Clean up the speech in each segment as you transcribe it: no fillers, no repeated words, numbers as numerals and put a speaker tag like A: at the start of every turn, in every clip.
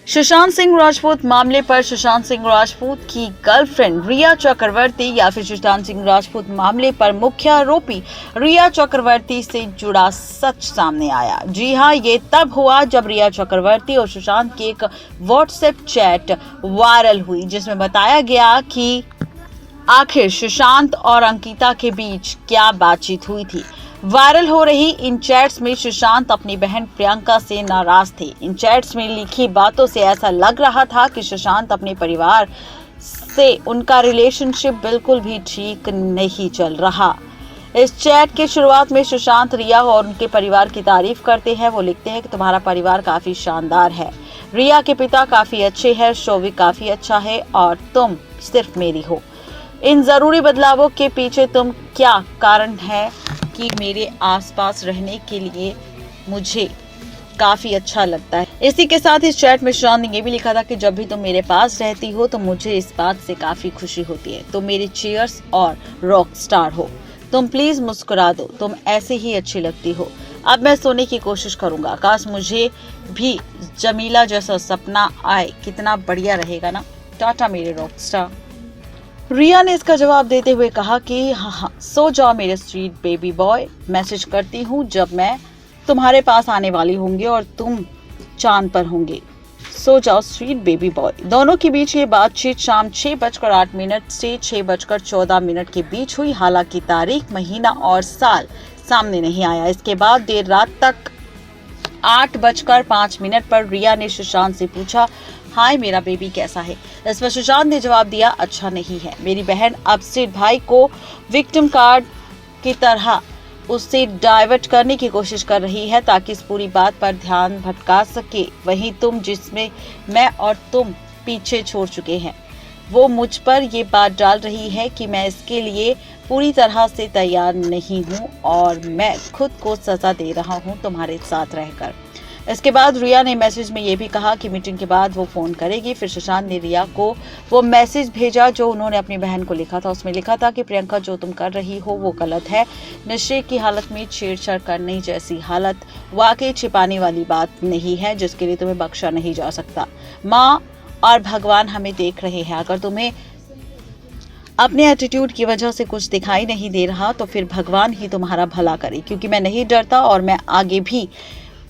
A: सुशांत सिंह राजपूत मामले पर सुशांत सिंह राजपूत की गर्लफ्रेंड रिया चक्रवर्ती या फिर सुशांत सिंह राजपूत मामले पर मुख्य आरोपी रिया चक्रवर्ती से जुड़ा सच सामने आया। जी हां, ये तब हुआ जब रिया चक्रवर्ती और सुशांत की एक व्हाट्सएप चैट वायरल हुई, जिसमें बताया गया कि आखिर सुशांत और अंकिता के बीच क्या बातचीत हुई थी। वायरल हो रही इन चैट्स में सुशांत अपनी बहन प्रियंका से नाराज थे। इन चैट्स में लिखी बातों से ऐसा लग रहा था कि सुशांत अपने परिवार से उनका रिलेशनशिप बिल्कुल भी ठीक नहीं चल रहा। इस चैट के शुरुआत में सुशांत रिया और उनके परिवार की तारीफ करते हैं। वो लिखते हैं कि तुम्हारा परिवार काफी शानदार है, रिया के पिता काफी अच्छे हैं, शोविक काफी अच्छा है और तुम सिर्फ मेरी हो। इन जरूरी बदलावों के पीछे तुम क्या कारण है कि मेरे आसपास रहने के लिए मुझे काफी अच्छा लगता है। इसी के साथ इस चैट में सुशांत ने ये भी लिखा था कि जब भी तुम मेरे पास रहती हो तो मुझे इस बात से काफी खुशी होती है। तुम मेरी चीयर्स और रॉक स्टार हो। तुम प्लीज मुस्कुरा दो, तुम ऐसे ही अच्छी लगती हो। अब मैं सोने की कोशिश करूंगा, काश मुझे भी जमीला जैसा सपना आए, कितना बढ़िया रहेगा ना। टाटा मेरे रॉक स्टार। रिया ने इसका जवाब देते हुए कहा कि हाँ, सो जाओ मेरे स्वीट बेबी बॉय, मैसेज करती हूँ जब मैं तुम्हारे पास आने वाली होंगी और तुम चांद पर होंगे। सो जाओ स्वीट बेबी बॉय। दोनों के बीच ये बातचीत शाम 6:08 से 6:14 के बीच हुई। हालांकि तारीख, महीना और साल सामने नहीं आया। इसके बाद देर रात तक 8:05 पर रिया ने सुशांत से पूछा, हाय मेरा बेबी कैसा है। इस पर सुशांत ने जवाब दिया, अच्छा नहीं है। मेरी बहन अब से भाई को विक्टिम कार्ड की तरह उससे डाइवर्ट करने की कोशिश कर रही है ताकि इस पूरी बात पर ध्यान भटका सके। वहीं तुम, जिसमें मैं और तुम पीछे छोड़ चुके हैं, वो मुझ पर ये बात डाल रही है कि मैं इसके लिए पूरी तरह से तैयार नहीं हूँ और मैं खुद को सजा दे रहा हूँ तुम्हारे साथ रहकर। इसके बाद रिया ने मैसेज में ये भी कहा कि मीटिंग के बाद वो फोन करेगी। फिर सुशांत ने रिया को वो मैसेज भेजा जो उन्होंने अपनी बहन को लिखा था। उसमें लिखा था कि प्रियंका, जो तुम कर रही हो वो गलत है। नशे की हालत में छेड़छाड़ करने जैसी हालत वाकई छिपाने वाली बात नहीं है, जिसके लिए तुम्हें बख्शा नहीं जा सकता। माँ और भगवान हमें देख रहे हैं। अगर तुम्हें अपने एटीट्यूड की वजह से कुछ दिखाई नहीं दे रहा तो फिर भगवान ही तुम्हारा भला करे, क्योंकि मैं नहीं डरता और मैं आगे भी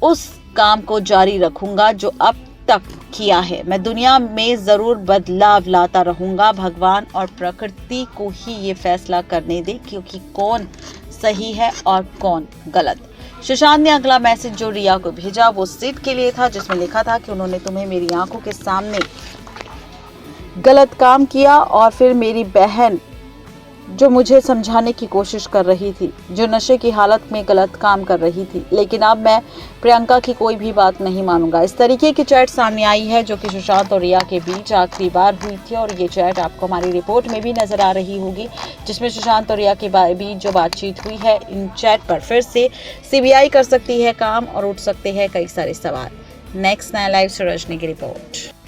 A: उस काम को जारी रखूंगा जो अब तक किया है। मैं दुनिया में जरूर बदलाव लाता रहूंगा। भगवान और प्रकृति को ही ये फैसला करने दे क्योंकि कौन सही है और कौन गलत। सुशांत ने अगला मैसेज जो रिया को भेजा वो सिड के लिए था, जिसमें लिखा था कि उन्होंने तुम्हें मेरी आंखों के सामने गलत काम किया और फिर मेरी बहन जो मुझे समझाने की कोशिश कर रही थी, जो नशे की हालत में गलत काम कर रही थी, लेकिन अब मैं प्रियंका की कोई भी बात नहीं मानूंगा। इस तरीके की चैट सामने आई है जो कि सुशांत और रिया के बीच आखिरी बार हुई थी और ये चैट आपको हमारी रिपोर्ट में भी नजर आ रही होगी, जिसमें सुशांत और रिया के बीच जो बातचीत हुई है। इन चैट पर फिर से सीबीआई कर सकती है काम और उठ सकते हैं कई सारे सवाल। नेक्स्ट नया लाइव से रजनी की रिपोर्ट।